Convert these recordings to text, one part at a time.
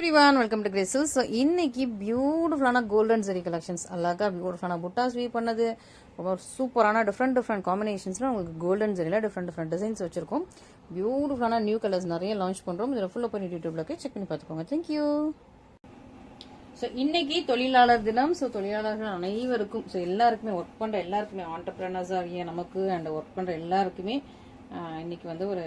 Everyone welcome to Gracel. So இன்னைக்கு பியூட்டிஃபுல்லான golden ஜெரி collections, அழகாக பியூட்டிஃபுல்லான புட்டாஸ் வீவ் பண்ணது, ரொம்ப சூப்பரான டிஃப்ரெண்ட் காம்பினேஷன்ஸில் உங்களுக்கு கோல்டன் ஜெரியில் டிஃப்ரெண்ட் டிசைன்ஸ் வச்சிருக்கோம். பியூட்டிஃபுல்லான நியூ கலர்ஸ் நிறைய லான்ச் பண்ணுறோம். இதில் ஃபுல்லாக பண்ணி யூடியூப்ல செக் பண்ணி பார்த்துக்கோங்க. தேங்க்யூ. ஸோ இன்னைக்கு தொழிலாளர் தினம். ஸோ தொழிலாளர்கள் அனைவருக்கும், ஸோ எல்லாருக்குமே, ஒர்க் பண்ணுற எல்லாருக்குமே, ஆண்டர்பிரனர்ஸாக நமக்கு அண்ட் ஒர்க் பண்ணுற எல்லாருக்குமே இன்னைக்கு வந்து ஒரு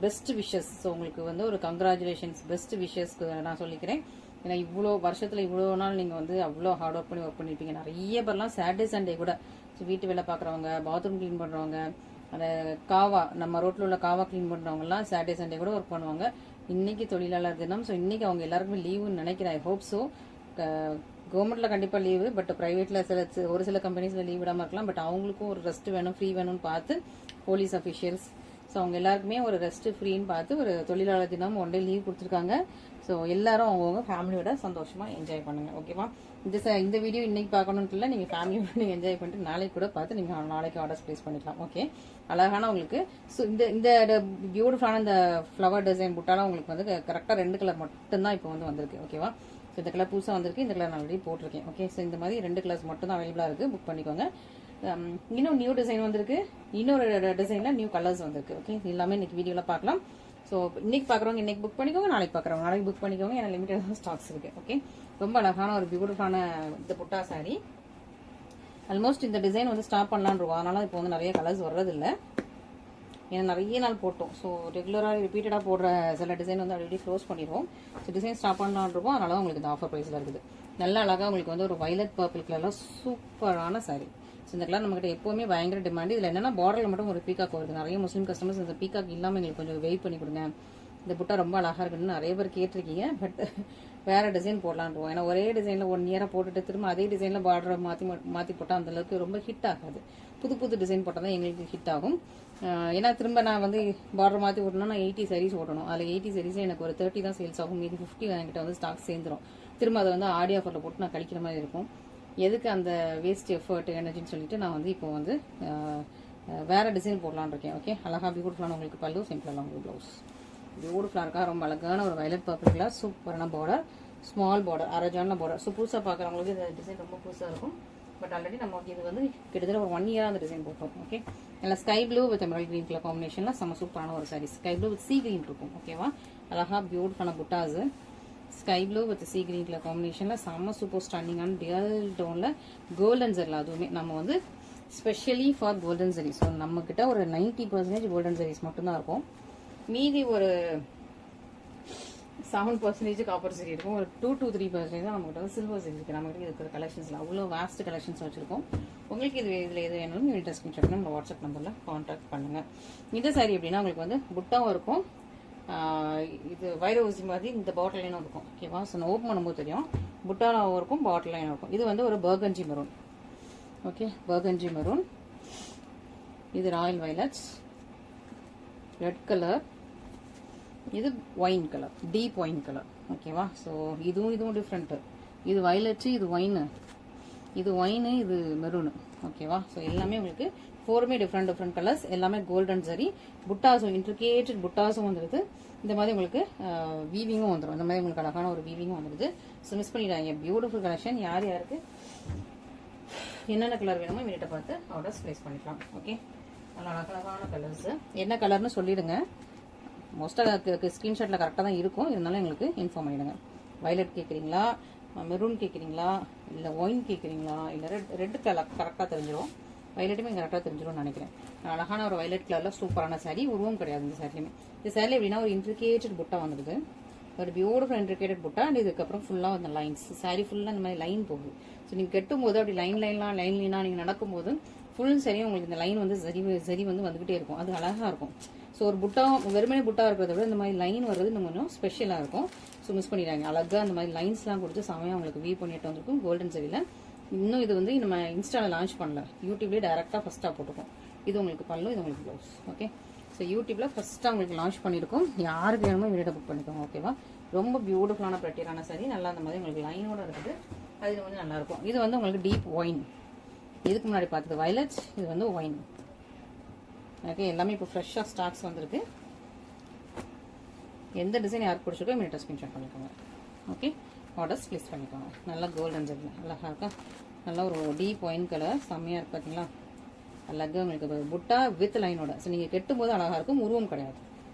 பெஸ்ட் விஷஸ். ஸோ உங்களுக்கு வந்து ஒரு கங்க்ராச்சுலேஷன்ஸ், பெஸ்ட் விஷஸ்க்கு நான் சொல்லிக்கிறேன். ஏன்னா இவ்வளோ வருஷத்தில் இவ்வளோ நாள் நீங்கள் வந்து அவ்வளோ ஹார்ட் ஒர்க் பண்ணி ஒர்க் பண்ணியிருப்பீங்க. நிறைய பேர்லாம் சாட்டர்டே சண்டே கூட, ஸோ வீட்டு வேலை பார்க்குறவங்க, பாத்ரூம் க்ளீன் பண்ணுறவங்க, அந்த காவா, நம்ம ரோட்டில் உள்ள காவா க்ளீன் பண்ணுறவங்கலாம் சாட்டர்டே சண்டே கூட ஒர்க் பண்ணுவாங்க. இன்னைக்கு தொழிலாளர் தினம். ஸோ இன்னைக்கு அவங்க எல்லாருக்குமே லீவுன்னு நினைக்கிறேன். I hope so. கவர்மெண்ட்ல கண்டிப்பாக லீவு, பட் ப்ரைவேட்டில் ஒரு சில கம்பெனிஸில் லீவ் விடாமல் இருக்கலாம். பட் அவங்களுக்கும் ஒரு ரெஸ்ட் வேணும், ஃப்ரீ வேணும்னு பார்த்து போலீஸ் அஃபிஷியல்ஸ், ஸோ அவங்க எல்லாருக்குமே ஒரு ரெஸ்ட் ஃப்ரீன்னு பார்த்து ஒரு தொழிலாளர் தினம் 1 டே லீவ் கொடுத்துருக்காங்க. ஸோ எல்லாரும் அவங்கவுங்க ஃபேமிலியோட சந்தோஷமா என்ஜாய் பண்ணுங்க. ஓகேவா? இந்த வீடியோ இன்னைக்கு பார்க்கணும்னு இல்லை, நீங்கள் ஃபேமிலியோட நீங்கள் என்ஜாய் பண்ணிட்டு நாளைக்கு கூட பார்த்து நீங்கள் நாளைக்கு ஆர்டர்ஸ் ப்ளேஸ் பண்ணிக்கலாம். ஓகே, அழகான உங்களுக்கு. ஸோ இந்த பியூட்டிஃபுல்லான இந்த ஃப்ளவர் டிசைன் புட்டாலாம் உங்களுக்கு வந்து கரெக்டாக 2 கலர் மட்டும்தான் இப்போ வந்து வந்திருக்கு. ஓகேவா? ஸோ இந்த கலர் புதுசாக வந்திருக்கு, இந்த கலர் நான் ஆல்ரெடி போட்டிருக்கேன். ஓகே, ஸோ இந்த மாதிரி 2 கலர்ஸ் மட்டும் தான் அவைலபிளாக இருக்குது. புக் பண்ணிக்கோங்க. இன்னும் நியூ டிசைன் வந்திருக்கு, இன்னொரு டிசைனில் நியூ கலர்ஸ் வந்திருக்கு. ஓகே, எல்லாமே இன்னைக்கு வீடியோவில் பார்க்கலாம். ஸோ இன்னைக்கு பார்க்குறவங்க இன்னைக்கு புக் பண்ணிக்கோங்க, நாளைக்கு பார்க்குறவங்க நாளைக்கு புக் பண்ணிக்கோங்க. ஏன்னா லிமிட்டட் ஸ்டாக்ஸ் இருக்கு. ஓகே, ரொம்ப அழகான ஒரு பியூட்டிஃபுல்லான இந்த புட்டா சாரி. ஆல்மோஸ்ட் இந்த டிசைன் வந்து ஸ்டாப் பண்ணலான்னு இருக்கும். அதனால இப்போ வந்து நிறைய கலர்ஸ் வர்றதில்லை, ஏன்னா நிறைய நாள் போட்டோம். ஸோ ரெகுலராக ரிப்பீட்டடாக போடுற சில டிசைன் வந்து ஆல்ரெடி க்ளோஸ் பண்ணிடுவோம். ஸோ டிசைன் ஸ்டாப் பண்ணலான்னு இருக்கும். அதனால தான் உங்களுக்கு இந்த ஆஃபர் ப்ரைஸில் இருக்குது. நல்ல அழகாக உங்களுக்கு வந்து ஒரு வைலட் பர்பிள் கலரில் சூப்பரான சாரி. ஸோ இந்த கலர் நம்மகிட்ட எப்போவுமே பயங்கர டிமாண்ட். இதில் என்னன்னா பார்டரில் மட்டும் ஒரு பீக்காக் வருது. நிறைய முஸ்லீம் கஸ்டமர்ஸ் இந்த பீக்காக் இல்லாமல் எங்களுக்கு கொஞ்சம் வெயிட் பண்ணி கொடுங்க, இந்த புட்டா ரொம்ப அழகாக இருக்குன்னு நிறைய பேர் கேட்டிருக்கீங்க. பட் வேற டிசைன் போடலான்றோம். ஏன்னா ஒரே டிசைனில் 1 இயராக போட்டுட்டு திரும்ப அதே டிசைனில் பார்டரை மாற்றி போட்டால் அந்தளவுக்கு ரொம்ப ஹிட் ஆகாது. புது டிசைன் போட்டால் தான் எங்களுக்கு ஹிட் ஆகும். ஏன்னா திரும்ப நான் வந்து பார்டர் மாற்றி ஓட்டணும்னா நான் 80 sarees ஓட்டணும். அதில் 80 sarees எனக்கு ஒரு 30 தான் சேல்ஸ் ஆகும். மீதி 50 என்கிட்ட வந்து ஸ்டாக் சேர்ந்துடும். திரும்ப அதை வந்து ஆடி ஆஃபரில் போட்டு நான் கழிக்கிற மாதிரி இருக்கும். எதுக்கு அந்த வேஸ்ட் எஃபர்ட் எனர்ஜின்னு சொல்லிட்டு நான் வந்து இப்போ வந்து வேற டிசைன் போடலான்னு இருக்கேன். ஓகே, அழகா பியூட்டிஃபுல்லான உங்களுக்கு பல்லு, சிம்பிளான உங்களுக்கு ப்ளவுஸ். பியூட்டிஃபுல்லாக இருக்கா, ரொம்ப அழகான ஒரு வயலட் பர்பிள் கலர், சூப்பரான பார்டர், ஸ்மால் பார்டர், அரஜான பார்டர். ஸோ புதுசாக பார்க்குறவங்களுக்கு இந்த டிசைன் ரொம்ப புதுசாக இருக்கும். பட் ஆல்ரெடி நமக்கு இது வந்து கிட்டத்தட்ட ஒரு 1 இயராக அந்த டிசைன் போட்டோம். ஓகே, நல்லா sky blue with emerald green colour காம்பினேஷனில் செம்ம சூப்பரான ஒரு sari. Sky blue with sea green இருக்கும். ஓகேவா? அழகா பியூட்டிஃபுல்லான புட்டாஸு, sky blue with sea green colour காம்பினேஷனில் செம்ம சூப்பர் ஸ்டாண்டிங்கான டியல் டோனில் கோல்டன் ஜெரில், அதுவுமே நம்ம வந்து specially for golden zari. So நம்மக்கிட்ட ஒரு 90% கோல்டன் ஜெரிஸ் மட்டும்தான் இருக்கும். மீதி ஒரு 7% காப்பர் ஜெரி இருக்கும். ஒரு 2 to 3% தான் நம்மகிட்ட வந்து சில்வர் ஜெரி இருக்குது. நம்மகிட்ட இருக்கிற கலெக்ஷன்ஸில் அவ்வளோ வேஸ்ட் கலெக்ஷன்ஸ் வச்சிருக்கோம். உங்களுக்கு இதில் எது வேணும் நீங்கள் ஸ்கிரீன்ஷாட் பண்ணி நம்ம வாட்ஸ்அப் நம்பரில் கான்டாக்ட் பண்ணுங்கள். இந்த சாரி எப்படின்னா உங்களுக்கு வந்து புட்டாவும் இருக்கும், இது வைர ஊசி மாதிரி இந்த பாட்டில் லைனும் இருக்கும். ஓகேவா? ஸோ நான் ஓப்பன் பண்ணும்போது தெரியும், புட்டாலாவும் இருக்கும், பாட்டில் லைனும் இருக்கும். இது வந்து ஒரு burgundy maroon. Okay, burgundy maroon. இது ராயல் வைலட்ஸ், ரெட் கலர், இது wine colour, deep wine colour. ஓகேவா? ஸோ இதுவும் டிஃப்ரெண்ட்டு. இது வயலட்ஸு, இது ஒயினு, இது ஒயினு, இது மெரூனு. ஓகேவா? ஸோ எல்லாமே உங்களுக்கு 4மே டிஃப்ரெண்ட் கலர்ஸ், எல்லாமே கோல்டன் ஜரி. புட்டாஸும் இன்ட்ரிகேட்டட் புட்டாஸும் வந்துடுது. இந்த மாதிரி உங்களுக்கு வீவிங்கும் வந்துடும். இந்த மாதிரி உங்களுக்கு அழகான ஒரு வீவிங்கும் வந்துடுது. ஸோ மிஸ் பண்ணிடாங்க. Beautiful collection. யாருக்கு என்னென்ன கலர் வேணுமோ இமீடியட்டா பார்த்து ஆர்டர்ஸ் பிளேஸ் பண்ணிக்கலாம். ஓகே, நல்ல அழகான கலர்ஸ். என்ன கலர்னு சொல்லிடுங்க. மோஸ்ட்டாக ஸ்க்ரீன்ஷாட்டில் கரெக்டாக தான் இருக்கும், இருந்தாலும் எங்களுக்கு இன்ஃபார்ம் பண்ணிடுங்க. வயலட் கேட்குறீங்களா, மெரூன் கேட்குறீங்களா, இல்லை ஒயின் கேட்குறீங்களா, இல்லை ரெட் கலர் கரெக்டாக தெரிஞ்சிடும். வயலட்டுமே கரெக்டாக தெரிஞ்சிடும்னு நினைக்கிறேன். அழகான ஒரு வயலட் கலரில் சூப்பரான சாரி. உருவம் கிடையாது இந்த சாரிலையுமே. இந்த சாரியில் எப்படின்னா ஒரு இன்ட்ரிகேட்டட் புட்டா வந்துடுது, ஒரு பியூட்டிஃபுல் இன்ட்ரிகேட்டட் புட்டா. அண்ட் இதுக்கப்புறம் ஃபுல்லாக அந்த லைன்ஸ், சாரி ஃபுல்லாக இந்த மாதிரி லைன் போகுது. ஸோ நீங்கள் கட்டும்போது அப்படி லைனாக நீங்கள் நடக்கும்போது ஃபுல் சரியும் உங்களுக்கு இந்த லைன் வந்து சரி வந்து வந்துகிட்டே இருக்கும். அது அழகாக இருக்கும். ஸோ ஒரு புட்டா வெறுமனே புட்டா இருக்கிறத விட இந்த மாதிரி லைன் வர்றது இன்னும் கொஞ்சம் ஸ்பெஷலாக இருக்கும். ஸோ மிஸ் பண்ணிடுறாங்க. அழகாக அந்த மாதிரி லைன்ஸ்லாம் கொடுத்து சமயம் உங்களுக்கு வீவ் பண்ணிட்டு வந்திருக்கும் கோல்டன் சரியில். இன்னும் இது வந்து நம்ம இன்ஸ்டாவில் லான்ச் பண்ணல, யூடியூப்லேயே டேரெக்டாக ஃபஸ்ட்டாக போட்டுக்கும். இது உங்களுக்கு பல்லு, இது உங்களுக்கு ப்ளவுஸ். ஓகே, ஸோ யூடியூப்பில் ஃபஸ்ட்டாக உங்களுக்கு லான்ச் பண்ணியிருக்கோம். யாருக்கு வேணுமோ வீடியோ புக் பண்ணிக்கோங்க. ஓகேவா? ரொம்ப பியூட்டிஃபுல்லான ப்ரெட்டியரான சாரி. நல்லா அந்த மாதிரி உங்களுக்கு லைனோட இருக்குது. அது வந்து நல்லாயிருக்கும். இது வந்து உங்களுக்கு டீப் ஒயின். இதுக்கு முன்னாடி பார்த்தது வயலட், இது வந்து ஒயின். ஓகே, எல்லாமே இப்போ ஃப்ரெஷ்ஷாக ஸ்டாக்ஸ் வந்திருக்கு. எந்த டிசைன் யாருக்கு பிடிச்சிருக்கோ இமீடியட்டாக ஸ்க்ரீன்ஷாட் பண்ணிக்கோங்க. ஓகே, ஆர்டர்ஸ் ப்ளேஸ் பண்ணிக்கோங்க. நல்லா கோல்டன் ஜெட்டில் அழகாக இருக்கா, நல்லா ஒரு டீப் ஒயின் கலர் செம்மையாக இருக்குது பார்த்தீங்களா. அழகாக உங்களுக்கு புட்டா வித் லைனோட. ஸோ நீங்கள் கெட்டும் போது அழகாக இருக்கும், உருவம் கிடையாது.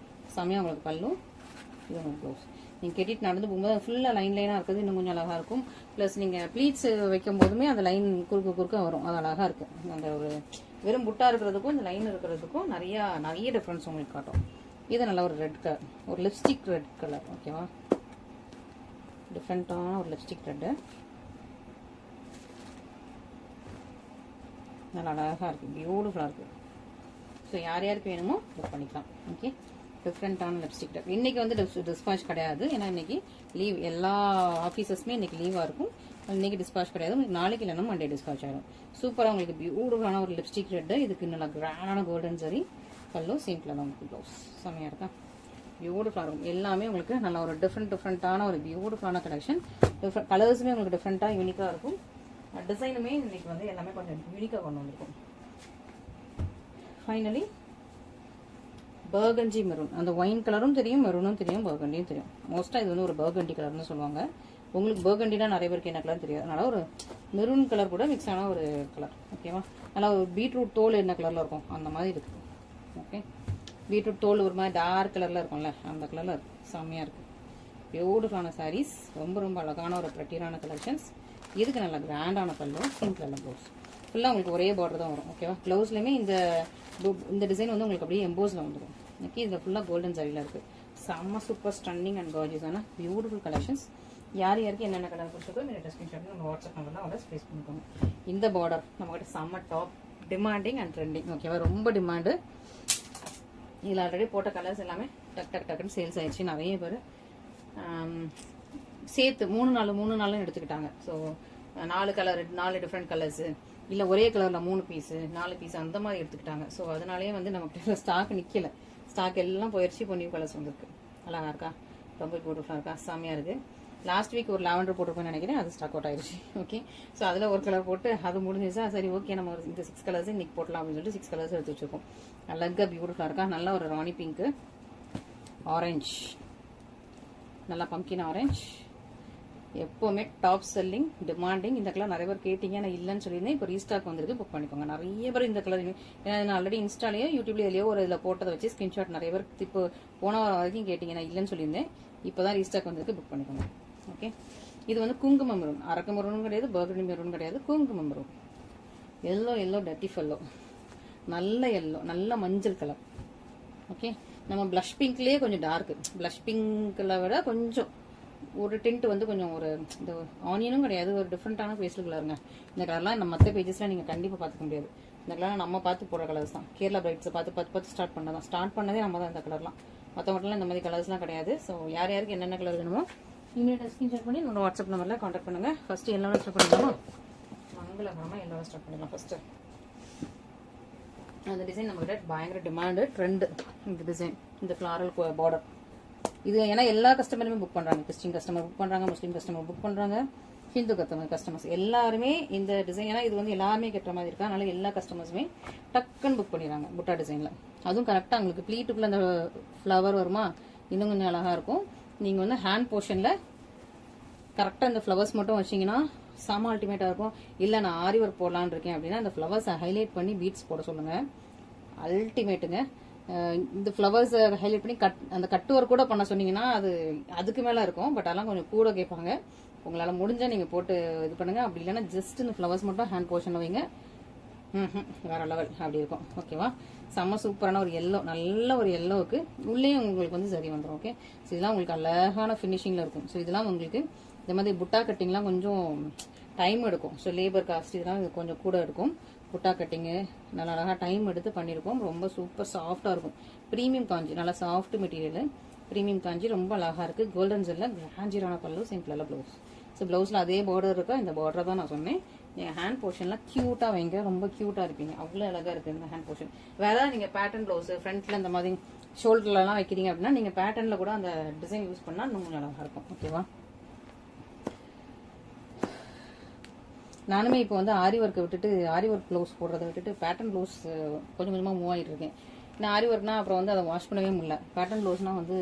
செம்மையாக உங்களுக்கு பல்லும், இது உங்களுக்கு ப்ளவுஸ். நீங்கள் கெட்டிட்டு நடந்து போகும்போது ஃபுல்லாக லைனாக இருக்குது, இன்னும் கொஞ்சம் அழகாக இருக்கும். ப்ளஸ் நீங்கள் ப்ளீட்ஸ் வைக்கும் போதுமே அந்த லைன் குறுக்க வரும், அது அழகாக இருக்கும். அந்த ஒரு வெறும் புட்டா இருக்கிறதுக்கும் இந்த லைன் இருக்கிறதுக்கும் நிறைய டிஃப்ரென்ஸ் உங்களுக்கு காட்டும். இது நல்ல ஒரு ரெட் கலர், ஒரு லிப்ஸ்டிக் ரெட் கலர். ஓகேவா, டிஃப்ரெண்ட்டான ஒரு லிப்ஸ்டிக் ரெட்டு, நல்லா அழகாக இருக்குது, பியூட்டிஃபுல்லாக இருக்குது. ஸோ யார் யாருக்கு வேணுமோ புக் பண்ணிக்கலாம். ஓகே, டிஃப்ரெண்ட்டான லிப்ஸ்டிக் ரெட். இன்றைக்கி வந்து டிஸ்பாச் கிடையாது, ஏன்னா இன்றைக்கி லீவ், எல்லா ஆஃபீஸஸ்மே இன்றைக்கி லீவாக இருக்கும். இன்றைக்கி டிஸ்பாச் கிடையாது, உங்களுக்கு நாளைக்கு இல்லைன்னா மண்டே டிஸ்பாச் ஆகிடும். சூப்பராக உங்களுக்கு பியூட்டிஃபுல்லான ஒரு லிப்ஸ்டிக் ரெட்டு. இதுக்கு நல்லா கிராண்டான கோல்டன் சரி பல்லு, சேம் கலர் உங்களுக்கு ப்ளவுஸ். செம்மையாக இருக்கா, பியூட்டிஃபுல்லாக இருக்கும். எல்லாமே உங்களுக்கு நல்ல ஒரு டிஃப்ரெண்ட்டான ஒரு பியூட்டிஃபுல்லான கலெக்ஷன். டிஃப்ரெண்ட் கலர்ஸுமே உங்களுக்கு டிஃப்ரெண்ட்டாக யூனிக்காக இருக்கும். டிசைனுமே இன்றைக்கி வந்து எல்லாமே கொஞ்சம் யூனிக்காக கொண்டு வந்திருக்கும். Finally burgundy maroon. அந்த ஒயின் கலரும் தெரியும், மெரூனும் தெரியும், பர்கண்டியும் தெரியும். மோஸ்ட்டாக இது வந்து ஒரு பர்கண்டி கலர்னு சொல்லுவாங்க. உங்களுக்கு பர்கண்டினா நிறைய பேருக்கு என்ன கலர் தெரியாது, அதனால் ஒரு மெரூன் கலர் கூட மிக்ஸ் ஆன ஒரு கலர். ஓகேவா, நல்லா ஒரு பீட்ரூட் தோல் என்ன கலரில் இருக்கும் அந்த மாதிரி இருக்குது. ஓகே, பீட்ரூட் தோல் ஒரு மாதிரி டார்க் கலரில் இருக்கும்ல, அந்த கலரில் இருக்குது. செம்மையாக இருக்குது, பியூட்டிஃபுல்லான சாரீஸ், ரொம்ப அழகான ஒரு ப்ரெட்டியான கலெக்ஷன்ஸ். இதுக்கு நல்ல கிராண்டான பல்லு, சிம்பிள் எல்லாம் ப்ளவுஸ். ஃபுல்லாக உங்களுக்கு ஒரே பார்டர் தான் வரும். ஓகேவா, ப்ளவுஸ்லையுமே இந்த டிசைன் வந்து உங்களுக்கு அப்படியே எம்போஸில் வந்துடும். ஓகே, இதில் ஃபுல்லாக கோல்டன் சாரியில் இருக்குது. செம்ம சூப்பர் ஸ்டன்னிங் அண்ட் கார்ஜியஸான பியூட்டிஃபுல் கலெக்ஷன்ஸ். யாருக்கு என்னென்ன கலர் பிடிச்சிருக்கோ நீங்கள் ஸ்க்ரீன்ஷாட் நம்ம வாட்ஸ்அப் நம்பரில் ஆர்டர் ப்ளேஸ் பண்ணிக்கோங்க. இந்த பார்டர் நம்மகிட்ட செம்ம டாப் டிமாண்டிங் அண்ட் ட்ரெண்டிங். ஓகேவா, ரொம்ப டிமாண்டு. இதில் ஆல்ரெடி போட்ட கலர்ஸ் எல்லாமே டக்குன்னு சேல்ஸ் ஆயிடுச்சு. நிறைய பேர் சேர்த்து 3 நாளும் எடுத்துக்கிட்டாங்க. ஸோ 4 கலர், 4 டிஃப்ரெண்ட் கலர்ஸு, இல்லை ஒரே கலரில் 3 பீஸு 4 பீஸ் அந்த மாதிரி எடுத்துக்கிட்டாங்க. ஸோ அதனாலேயே வந்து நமக்கு ஸ்டாக் நிற்கல, ஸ்டாக் எல்லாம் போயிடுச்சு. இப்போ நியூ கலர்ஸ் வந்துருக்கு. அழகாக இருக்கா, ரொம்ப பியூட்டிஃபுல்லாக இருக்கா, செம்மையாக இருக்குது. லாஸ்ட் வீக் ஒரு லாவெண்டர் போட்டிருப்பேன்னு நினைக்கிறேன், அது ஸ்டாக் அவுட் ஆயிடுச்சு. ஓகே, ஸோ அதில் ஒரு கலர் போட்டு அது முடிஞ்சிச்சா, சரி ஓகே நம்ம ஒரு இந்த 6 கலர்ஸ் இன்னைக்கு போட்டலாம் அப்படின்னு சொல்லிட்டு 6 கலர்ஸ் எடுத்து வச்சுருக்கோம். அழகாக பியூட்டிஃபுல்லாக இருக்கா, நல்லா ஒரு ராணி பிங்க்கு, ஆரஞ்ச், நல்லா பம்கின் ஆரஞ்ச். எப்போவுமே டாப் செல்லிங், டிமாண்டிங். இந்த கலர் நிறைய பேர் கேட்டீங்க, நான் இல்லைன்னு சொல்லியிருந்தேன். இப்போ ரீஸ்டாக் வந்திருக்கு, புக் பண்ணிக்கோங்க. நிறைய பேர் இந்த கலர், ஏன்னா நான் ஆல்ரெடி இன்ஸ்டாலேயோ யூடியூப்லேயோ ஒரு இதில் போட்டதை வச்சு ஸ்க்ரீன்ஷாட் நிறைய பேர் இப்போ போன வாரம் வரைக்கும் கேட்டீங்க, நான் இல்லைன்னு சொல்லியிருந்தேன். இப்போ தான் ரீஸ்டாக் வந்திருக்கு, புக் பண்ணிக்கோங்க. ஓகே, இது வந்து குங்கும மெரூன், அரக்க மெரூனும் கிடையாது, பர்கண்டி மெரூன் கிடையாது, குங்கும மெரூன். எல்லோ டட்டி ஃபெல்லோ, நல்ல எல்லோ, நல்ல மஞ்சள் கலர். ஓகே, நம்ம ப்ளஷ் பிங்க்லேயே கொஞ்சம் டார்க்கு, ப்ளஷ் பிங்க்கில் விட கொஞ்சம் ஒரு டிண்ட் வந்து கொஞ்சம் ஒரு இந்த ஆனியனும் கிடையாது, ஒரு டிஃப்ரெண்ட்டான பேஸ்ட் கலருங்க. இந்த கலர்லாம் நம்ம மற்ற பேஜஸ்லாம் நீங்கள் கண்டிப்பாக பார்த்துக்க முடியாது. இந்த கலர்லாம் நம்ம பார்த்து போடுற கலர்ஸ் தான். கேரளா பிரைட்ஸை பார்த்து ஸ்டார்ட் பண்ணதே நம்ம தான் இந்த கலர்லாம். மற்றவங்களாம் இந்த மாதிரி கலர்ஸ்லாம் கிடையாது. ஸோ யாருக்கு என்னென்ன கலர் வேணுமோ இமீடியட்டாக ஸ்க்ரீன்ஷாட் பண்ணி என்னோட வாட்ஸ்அப் நம்பரில் கான்டாக்ட் பண்ணுங்கள். ஃபஸ்ட்டு எல்லோட ஸ்டார்ட் பண்ணிடலாமா, மங்களகரமாக எல்லோட ஸ்டார்ட் பண்ணிடலாம். ஃபஸ்ட்டு அந்த டிசைன் நம்மகிட்ட பயங்கர டிமாண்டு, ட்ரெண்டு. இந்த டிசைன், இந்த ஃப்ளாரல் பார்டர், இது ஏன்னா எல்லா கஸ்டமருமே புக் பண்ணுறாங்க. கிறிஸ்டின் கஸ்டமர் புக் பண்ணுறாங்க, முஸ்லீம் கஸ்டமர் புக் பண்ணுறாங்க, ஹிந்து கஸ்டமர்ஸ் எல்லாருமே இந்த டிசைன், ஏன்னா இது வந்து எல்லாருமே கட்டுற மாதிரி இருக்கா, அதனால எல்லா கஸ்டமர்ஸுமே டக்குன்னு புக் பண்ணிடுறாங்க புட்டா டிசைனில். அதுவும் கரெக்டாக உங்களுக்கு ப்ளீட்டுக்குள்ளே அந்த ஃப்ளவர் வருமா, இன்னும் கொஞ்சம் அழகாக இருக்கும். நீங்கள் வந்து ஹேண்ட் போர்ஷனில் கரெக்டாக இந்த ஃப்ளவர்ஸ் மட்டும் வச்சிங்கன்னா செம அல்டிமேட்டாக இருக்கும். இல்லை நான் ஆரி ஒர்க் போடலான்னு இருக்கேன் அப்படின்னா இந்த ஃப்ளவர்ஸை ஹைலைட் பண்ணி பீட்ஸ் போட சொல்லுங்கள், அல்டிமேட்டுங்க. இந்த ஃப்ளவர்ஸை ஹைலைட் பண்ணி அந்த கட்டு ஒர்க் கூட பண்ண சொன்னீங்கன்னா அதுக்கு மேலே இருக்கும். பட் அதெல்லாம் கொஞ்சம் கூட கேட்பாங்க. உங்களால் முடிஞ்சால் நீங்கள் போட்டு இது பண்ணுங்கள். அப்படி இல்லைன்னா ஜஸ்ட் இந்த ஃப்ளவர்ஸ் மட்டும் ஹேண்ட் போர்ஷனில் வைங்க, வேற லெவல் அப்படி இருக்கும். ஓகேவா, செம்ம சூப்பரான ஒரு எல்லோ, நல்ல ஒரு எல்லோவுக்கு உள்ளேயும் உங்களுக்கு வந்து சரி வந்துடும். ஓகே, ஸோ இதெல்லாம் உங்களுக்கு அழகான ஃபினிஷிங்கில் இருக்கும். ஸோ இதெல்லாம் உங்களுக்கு இந்த மாதிரி புட்டா கட்டிங்லாம் கொஞ்சம் டைம் எடுக்கும். ஸோ லேபர் காஸ்ட் இதெல்லாம் இது கொஞ்சம் கூட எடுக்கும். புட்டா கட்டிங்கு நல்லா அழகாக டைம் எடுத்து பண்ணியிருக்கோம். ரொம்ப சூப்பர் சாஃப்டாக இருக்கும். ப்ரீமியம் காஞ்சி, நல்லா சாஃப்ட் மெட்டீரியல், ப்ரீமியம் காஞ்சி ரொம்ப அழகாக இருக்குது. கோல்டன் ஜெல்லில் கிராண்டியரான பல்லு, சிம்பிளாக ப்ளவுஸ். ஸோ ப்ளவுஸில் அதே பார்டர் இருக்கா, இந்த பார்டரை தான் நான் சொன்னேன். நீங்கள் ஹேண்ட் போர்ஷன்லாம் க்யூட்டாக வைங்க, ரொம்ப க்யூட்டாக இருப்பீங்க. அவ்வளோ அழகாக இருக்குது இந்த ஹேண்ட் போர்ஷன். வேறு நீங்கள் பேட்டர்ன் ப்ளவுஸு ஃப்ரண்ட்டில் இந்த மாதிரி ஷோல்டர்லலாம் வைக்கிறீங்க அப்படின்னா நீங்கள் பேட்டர்னில் கூட அந்த டிசைன் யூஸ் பண்ணால் இன்னும் கொஞ்சம் அழகாக இருக்கும். ஓகேவா, நானுமே இப்போ வந்து ஆரி ஒர்க்கை விட்டுட்டு, ஆரி ஒர்க் ப்ளவுஸ் போடுறதை விட்டுட்டு பேட்டர்ன் ப்ளவுஸ் கொஞ்சம் கொஞ்சமாக மூவ் ஆகிட்டு இருக்கேன். நான் ஆரி ஒர்க்னா அப்புறம் வந்து அதை வாஷ் பண்ணவே முடியல. பேட்டர்ன் ப்ளவுஸ்னால் வந்து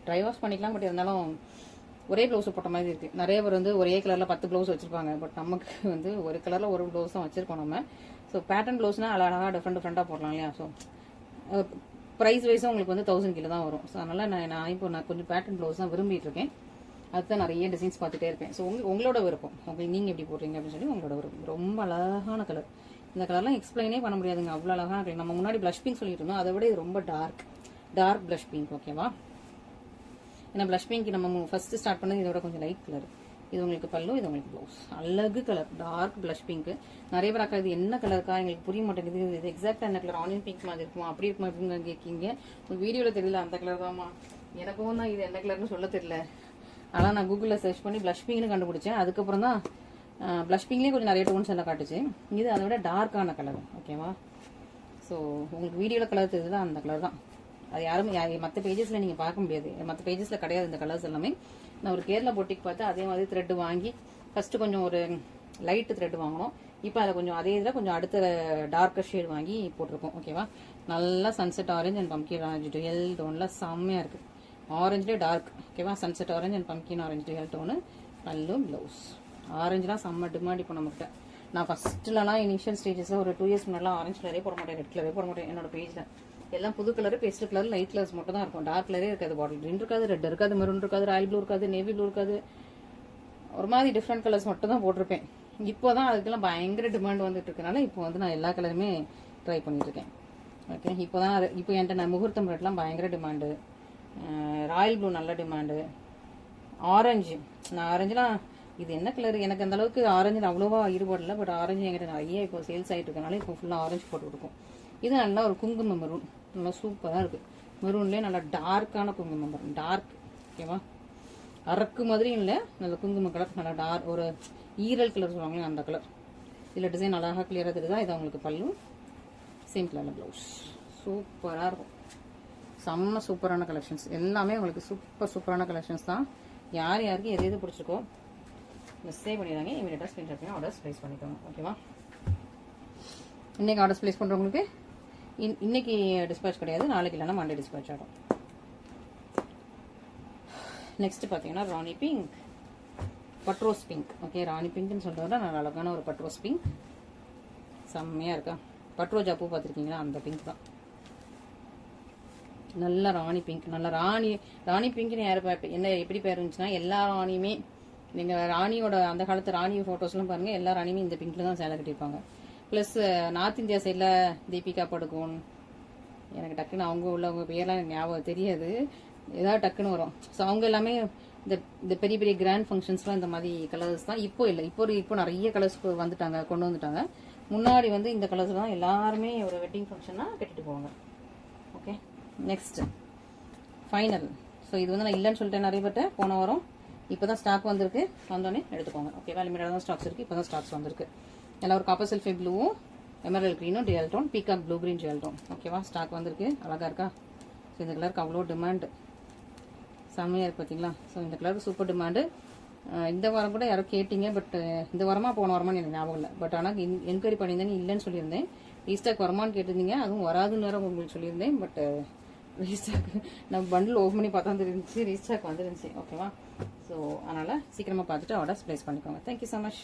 ட்ரை வாஷ் பண்ணிக்கலாம். பட் இருந்தாலும் ஒரே ப்ளவுஸ் போட்ட மாதிரி இருக்குது. நிறைய பேர் வந்து ஒரே கலரில் 10 ப்ளவுஸ் வச்சுருப்பாங்க. பட் நமக்கு வந்து ஒரு கலரில் ஒரு ப்ளவுஸ் தான் வச்சுருக்கோம் நம்ம. ஸோ பேட்டர்ன் ப்ளவுஸ்னால் அழகாக டிஃப்ரெண்ட்டாக போடலாம் இல்லையா. ஸோ ப்ரைஸ் வைஸும் உங்களுக்கு வந்து 1000 கீழே தான் வரும். ஸோ அதனால் நான் கொஞ்சம் பேட்டர்ன் ப்ளவுஸ் தான் விரும்பிட்டு இருக்கேன். அதுதான் நிறைய டிசைன்ஸ் பார்த்துட்டே இருப்பேன். ஸோ உங்களோட விருப்பம், உங்களுக்கு நீங்கள் எப்படி போடுறீங்க அப்படின்னு சொல்லி உங்களோட விருப்பம். ரொம்ப அழகான கலர். இந்த கலர்லாம் எக்ஸ்பிளைனே பண்ண முடியாதுங்க, அவ்வளோ அழகான கலர். நம்ம முன்னாடி ப்ளஷ் பிங்க் சொல்லிட்டு இருந்தோம், அதை விட இது ரொம்ப டார்க் ப்ளஷ் பிங்க். ஓகேவா. ஏன்னா ப்ளஷ் பிங்க் நம்ம ஃபர்ஸ்ட் ஸ்டார்ட் பண்ணது இதோட கொஞ்சம் லைட் கலர். இது உங்களுக்கு பல்லு, இது உங்களுக்கு ப்ளவுஸ். அழகு கலர், டார்க் ப்ளஷ் பிங்க். நிறைய பேர் அக்கா இது என்ன கலருக்கா, எங்களுக்கு புரிய மாட்டேங்குது, இது எக்ஸாக்டா என்ன கலர், ஆனியன் பிங்க் மாதிரி இருக்குமா, அப்படி இருக்குமா அப்படின்னு கேட்கீங்க. வீடியோவில் தெரியல அந்த கலர் தான்மா, எனக்கும் தான் இது என்ன கலர்னு சொல்ல தெரியல. ஆனால் நான் கூகுளில் சர்ச் பண்ணி ப்ளஷ் பிங்க்னு கண்டுபிடிச்சேன். அதுக்கப்புறம் தான் ப்ளஷ் பிங்க்லேயே கொஞ்சம் நிறைய டோன்ஸ் எல்லாம் காட்டுச்சு. இது அதை விட டார்க்கான கலர். ஓகேவா. ஸோ உங்களுக்கு வீடியோவில் கலர் தெரியுது அந்த கலர் தான். அது யாருமே மற்ற பேஜஸில் நீங்கள் பார்க்க முடியாது, மற்ற பேஜஸில் கிடையாது இந்த கலர்ஸ் எல்லாமே. நான் ஒரு கேரளா பொட்டிக்கு பார்த்து அதே மாதிரி த்ரெட் வாங்கி ஃபர்ஸ்ட் கொஞ்சம் ஒரு லைட் த்ரெட் வாங்கணும். இப்போ அதை கொஞ்சம் அதே இதில் கொஞ்சம் அடுத்த டார்க்கர் ஷேட் வாங்கி போட்டிருக்கோம். ஓகேவா. நல்லா sunset orange and pumpkin orange dual டோனில் செம்மையாக இருக்குது. ஆரஞ்சுலேயே டார்க். ஓகேவா. Sunset orange and pumpkin orange dual tone. நல்ல ப்ளவுஸ். ஆரஞ்சுலாம் செம்ம டிமாண்ட் இப்போ நம்மகிட்ட. நான் ஃபர்ஸ்ட்லலாம் இனிஷியல் ஸ்டேஜஸில் ஒரு 2 இயர்ஸ் முன்னாடிலாம் ஆரஞ்சு கலரே போட மாட்டேன், ரெட் கலரே போட மாட்டேன். என்னோட பேஜில் எல்லாம் புது colour, pastel colour, light colours மட்டும் தான் இருக்கும். டார்க் கலரே இருக்காது. பாட்டில் கிரீன் இருக்காது, ரெட் இருக்காது, மெரூன் இருக்காது, ராயல் ப்ளூ இருக்காது, நேவி ப்ளூ இருக்காது. ஒரு மாதிரி டிஃப்ரெண்ட் கலர்ஸ் மட்டும் தான் போட்டிருப்பேன். இப்போ தான் அதுக்கெல்லாம் பயங்கர டிமாண்ட் வந்துட்டு இருக்கனால இப்போ வந்து நான் எல்லா கலருமே ட்ரை பண்ணிட்டு இருக்கேன். ஓகே. இப்போ என்கிட்ட நான் முகூர்த்தம் ரெட்லாம் பயங்கர டிமாண்டு, ராயல் ப்ளூ நல்ல டிமாண்டு, ஆரஞ்சு. நான் ஆரஞ்சுலாம் இது என்ன கலர், எனக்கு அந்த அளவுக்கு ஆரஞ்சில் அவ்வளோவா ஈடுபாடு இல்லை. பட் ஆரஞ்சு என்கிட்ட நிறைய இப்போ சேல்ஸ் ஆகிட்டு இருக்கனால இப்போ ஃபுல்லாக ஆரஞ்சு போட்டு கொடுக்கும். இது நல்லா ஒரு குங்கும மெரூன், நல்லா சூப்பராக இருக்குது. மெரூன்லேயே நல்லா டார்க்கான குங்கும மெரூன், டார்க். ஓகேவா. அரக்கு மாதிரியும் இல்லை, நல்ல குங்கும கலர், நல்லா டார்க் ஒரு ஈரல் கலர் சொல்லுவாங்களே அந்த கலர். இதில் டிசைன் அழகாக கிளியராக தெரியுதா. இது அவங்களுக்கு பல்லு, சேம் கலரில் ப்ளவுஸ். சூப்பராக இருக்கும். செம்ம சூப்பரான கலெக்ஷன்ஸ் எல்லாமே உங்களுக்கு சூப்பரான கலெக்ஷன்ஸ் தான். யார் யாருக்கு எது பிடிச்சிருக்கோ மிஸ்ஸே பண்ணிடுறாங்க. இமீடியட்டாக ஸ்க்ரீன்ஷாட் பண்ணி ஆர்டர்ஸ் ப்ளேஸ் பண்ணிக்கோங்க. ஓகேவா. இன்னைக்கு ஆர்டர்ஸ் ப்ளேஸ் பண்ணுறவங்களுக்கு இன்னைக்கு டிஸ்பேச் கிடையாது, நாளைக்கு இல்லைன்னா மண்டே டிஸ்பேச் ஆகும். நெக்ஸ்ட் பார்த்தீங்கன்னா ராணி பிங்க், பட்ரோஸ் பிங்க். ஓகே. ராணி பிங்க்னு சொல்கிறத நான் அழகான ஒரு பட்ரோஸ் பிங்க், செம்மையாக இருக்கா. பட்ரோஜா பூ பார்த்துருக்கீங்களா, அந்த பிங்க் தான். நல்ல ராணி பிங்க், நல்ல ராணி பிங்க்னு யார் என்ன எப்படி பேர் இருந்துச்சுன்னா, எல்லா ராணியுமே நீங்கள் ராணியோட அந்த காலத்து ராணி ஃபோட்டோஸ்லாம் பாருங்கள், எல்லா ராணியுமே இந்த பிங்க்ல தான் சேலை கட்டியிருப்பாங்க. ப்ளஸ் நார்த் இந்தியா சைடில் தீபிகா படுகோன், எனக்கு டக்குன்னு அவங்க உள்ளவங்க பேர்லாம் எனக்கு ஞாபகம் தெரியாது, ஏதாவது டக்குன்னு வரும். ஸோ அவங்க எல்லாமே இந்த பெரிய பெரிய கிராண்ட் ஃபங்க்ஷன்ஸ்லாம் இந்த மாதிரி கலர்ஸ் தான். இப்போ இல்லை, இப்போ நிறைய கலர்ஸ் கொண்டு வந்துட்டாங்க. முன்னாடி வந்து இந்த கலர்ஸ் தான் எல்லாருமே ஒரு வெட்டிங் ஃபங்க்ஷன்னா கட்டிட்டு போவாங்க. ஓகே. Next final. ஸோ இது வந்து நான் இல்லைன்னு சொல்லிட்டேன் நிறைய பேர்ட்ட போன வாரம். இப்போ தான் ஸ்டாக் வந்திருக்கு, வந்தோடனே எடுத்துக்கோங்க. ஓகேவா. லிமிட்டடாக தான் ஸ்டாக்ஸ் இருக்குது, இப்போ தான் ஸ்டாக்ஸ் வந்திருக்கு. எல்லாம் ஒரு காப்பர் சில்ஃபே ப்ளூவும் எமரல் க்ரீனும் dual tone, peacock blue green dual tone. ஓகேவா. ஸ்டாக் வந்திருக்கு, அழகாக இருக்கா. ஸோ இந்த கலருக்கு அவ்வளோ டிமாண்டு, செம்மையாக இருக்குது பார்த்தீங்களா. ஸோ இந்த கலருக்கு சூப்பர் டிமாண்டு. இந்த வாரம் கூட யாரோ கேட்டிங்க, பட் இந்த வாரமாக போன வாரமானு எனக்கு ஞாபகம் இல்லை. பட் ஆனால் என்கொயரி பண்ணியிருந்தேன், இல்லைன்னு சொல்லியிருந்தேன். ரீஸ்டாக் வருமானு கேட்டிருந்தீங்க, அதுவும் வராதுன்னு நேரம் உங்களுக்கு சொல்லியிருந்தேன். பட் ரீஸ்டாக் நான் பண்டில் ஓப்பன் பண்ணி பார்த்தா இருந்துச்சு, ரீஸ்டாக் வந்துருந்துச்சு. ஓகேவா. ஸோ அதனால் சீக்கிரமாக பார்த்துட்டு ஆர்டர்ஸ் ப்ளேஸ் பண்ணிக்கோங்க. Thank you so much.